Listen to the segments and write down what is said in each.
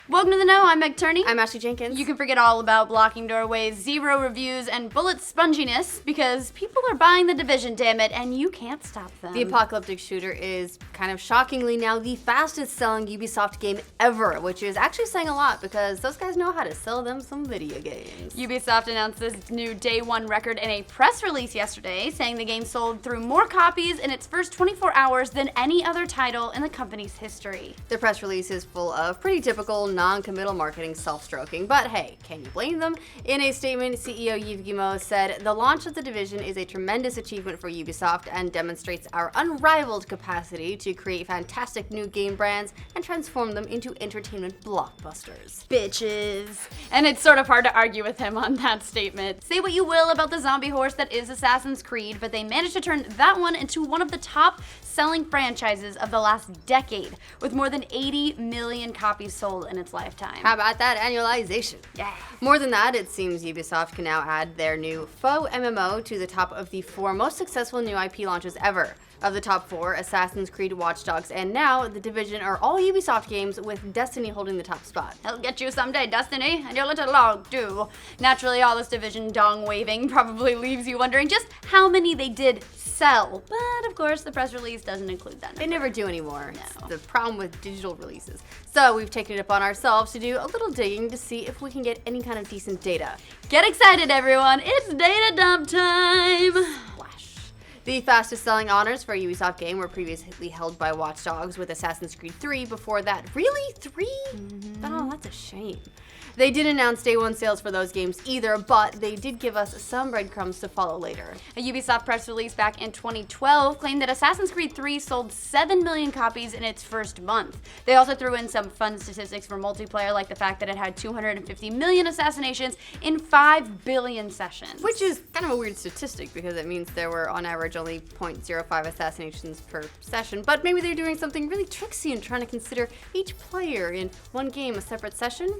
Welcome to The Know, I'm Meg Turney. I'm Ashley Jenkins. You can forget all about blocking doorways, 0 reviews, and bullet sponginess because people are buying The Division, damn it, and you can't stop them. The apocalyptic shooter is kind of shockingly now the fastest selling Ubisoft game ever, which is actually saying a lot because those guys know how to sell them some video games. Ubisoft announced this new day one record in a press release yesterday, saying the game sold through more copies in its first 24 hours than any other title in the company's history. The press release is full of pretty typical non-committal marketing self-stroking, but hey, can you blame them? In a statement, CEO Yves Guillemot said, "The launch of The Division is a tremendous achievement for Ubisoft and demonstrates our unrivaled capacity to create fantastic new game brands and transform them into entertainment blockbusters." Bitches. And it's sort of hard to argue with him on that statement. Say what you will about the zombie horse that is Assassin's Creed, but they managed to turn that one into one of the top selling franchises of the last decade, with more than 80 million copies sold in its lifetime. How about that annualization? Yeah. More than that, it seems Ubisoft can now add their new faux MMO to the top of the 4 most successful new IP launches ever. Of the top 4, Assassin's Creed, Watch Dogs, and now The Division are all Ubisoft games, with Destiny holding the top spot. I'll get you someday, Destiny, and your little dog too. Naturally, all this Division dong waving probably leaves you wondering just how many they did sell. But of course, the press release doesn't include that number. They never do anymore. No. It's the problem with digital releases. So we've taken it upon ourselves to do a little digging to see if we can get any kind of decent data. Get excited, everyone! It's data dump time! The fastest selling honors for a Ubisoft game were previously held by Watch Dogs with Assassin's Creed 3. Before that, really? 3? Oh, that's a shame. They didn't announce day one sales for those games either, but they did give us some breadcrumbs to follow later. A Ubisoft press release back in 2012 claimed that Assassin's Creed 3 sold 7 million copies in its first month. They also threw in some fun statistics for multiplayer, like the fact that it had 250 million assassinations in 5 billion sessions. Which is kind of a weird statistic because it means there were on average only 0.05 assassinations per session, but maybe they're doing something really tricksy and trying to consider each player in one game a separate session?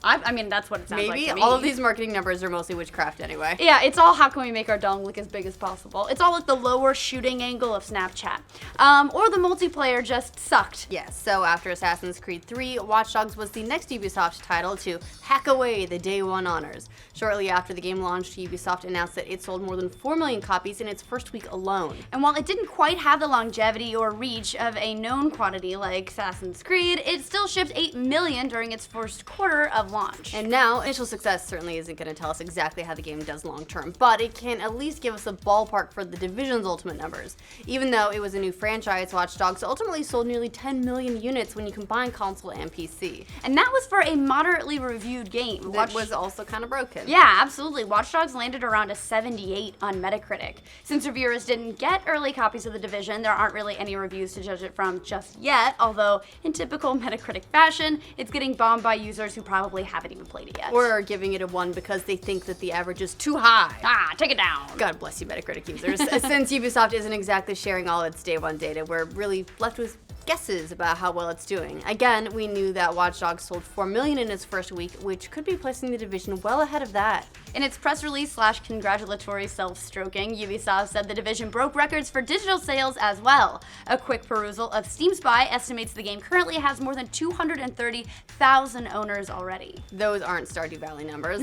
I mean, that's what it sounds like Maybe. to me. All of these marketing numbers are mostly witchcraft anyway. Yeah, it's all how can we make our dong look as big as possible. It's all like the lower shooting angle of Snapchat. Or the multiplayer just sucked. Yes, so after Assassin's Creed 3, Watch Dogs was the next Ubisoft title to hack away the day one honors. Shortly after the game launched, Ubisoft announced that it sold more than 4 million copies in its first week alone. And while it didn't quite have the longevity or reach of a known quantity like Assassin's Creed, it still shipped 8 million during its first quarter of launch. And now, initial success certainly isn't going to tell us exactly how the game does long term, but it can at least give us a ballpark for The Division's ultimate numbers. Even though it was a new franchise, Watch Dogs ultimately sold nearly 10 million units when you combine console and PC. And that was for a moderately reviewed game. That was also kind of broken. Yeah, absolutely. Watch Dogs landed around a 78 on Metacritic. Since reviewers didn't get early copies of The Division, there aren't really any reviews to judge it from just yet, although in typical Metacritic fashion, it's getting bombed by users who probably haven't even played it yet. Or are giving it a 1 because they think that the average is too high. Take it down. God bless you, Metacritic users. Since Ubisoft isn't exactly sharing all its day one data, we're really left with guesses about how well it's doing. Again, we knew that Watch Dogs sold 4 million in its first week, which could be placing The Division well ahead of that. In its press release / congratulatory self-stroking, Ubisoft said The Division broke records for digital sales as well. A quick perusal of Steam Spy estimates the game currently has more than 230,000 owners already. Those aren't Stardew Valley numbers.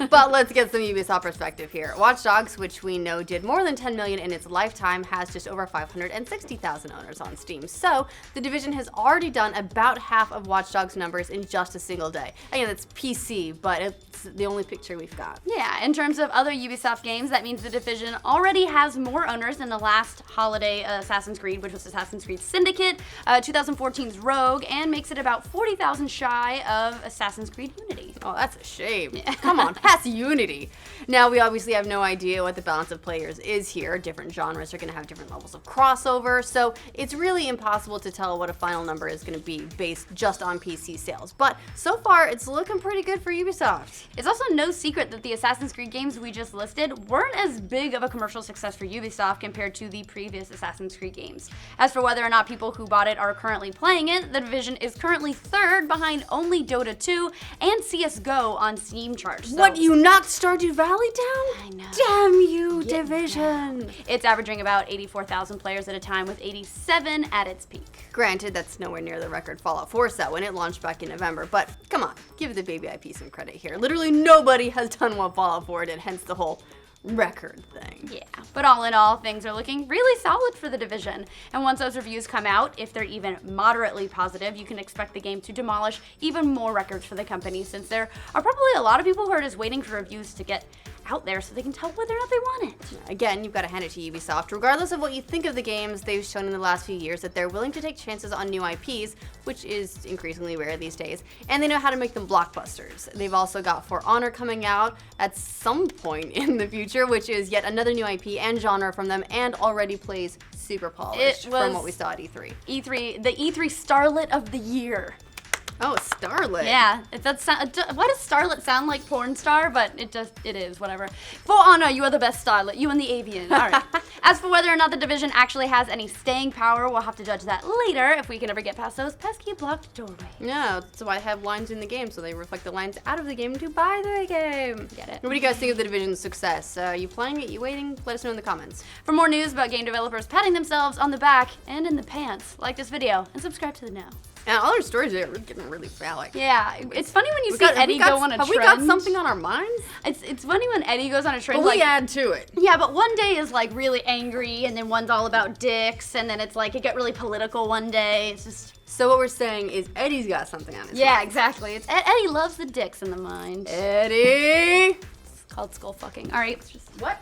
But let's get some Ubisoft perspective here. Watch Dogs, which we know did more than 10 million in its lifetime, has just over 560,000 owners on Steam. So The Division has already done about half of Watch Dogs numbers in just a single day. Again, it's PC, but it's the only picture we've got. Yeah, in terms of other Ubisoft games, that means The Division already has more owners than the last holiday Assassin's Creed, which was Assassin's Creed Syndicate, 2014's Rogue, and makes it about 40,000 shy of Assassin's Creed Unity. Oh, that's a shame. Yeah. Come on, pass Unity. Now, we obviously have no idea what the balance of players is here. Different genres are going to have different levels of crossover, so it's really impossible to tell what a final number is going to be based just on PC sales. But so far, it's looking pretty good for Ubisoft. It's also no secret that the Assassin's Creed games we just listed weren't as big of a commercial success for Ubisoft compared to the previous Assassin's Creed games. As for whether or not people who bought it are currently playing it, The Division is currently third behind only Dota 2 and CS CSGO on Steam charts. So What, you knocked Stardew Valley down? I know. Damn you, Get Division. It's averaging about 84,000 players at a time, with 87 at its peak. Granted, that's nowhere near the record Fallout 4 set when it launched back in November, but come on, give the baby IP some credit here. Literally nobody has done what Fallout 4 did, hence the whole record thing. Yeah, but all in all, things are looking really solid for the Division. And once those reviews come out, if they're even moderately positive, you can expect the game to demolish even more records for the company, since there are probably a lot of people who are just waiting for reviews to get out there so they can tell whether or not they want it. Again, you've got to hand it to Ubisoft. Regardless of what you think of the games, they've shown in the last few years that they're willing to take chances on new IPs, which is increasingly rare these days, and they know how to make them blockbusters. They've also got For Honor coming out at some point in the future, which is yet another new IP and genre from them, and already plays super polished from what we saw at E3. The E3 Starlet of the Year. Oh, Starlet. Yeah, why does Starlet sound like porn star? But it is, whatever. For Honor, you are the best Starlet, you and the Avian. All right. As for whether or not the Division actually has any staying power, we'll have to judge that later if we can ever get past those pesky blocked doorways. Yeah, that's why I have lines in the game, so they reflect the lines out of the game to buy the game. Get it? What do you guys think of the Division's success? You playing it? You waiting? Let us know in the comments. For more news about game developers patting themselves on the back and in the pants, like this video and subscribe to the Now. And all our stories are getting really phallic. Yeah, it's funny when you see Eddy go on a trend. Have we got something on our minds? It's funny when Eddy goes on a trend. But we add to it. Yeah, but one day is like really angry, and then one's all about dicks, and then it's like it got really political one day. It's just. So what we're saying is Eddy's got something on his mind. Yeah, exactly. Eddy loves the dicks in the mind. Eddy! It's called skull fucking. All right, let's just. What?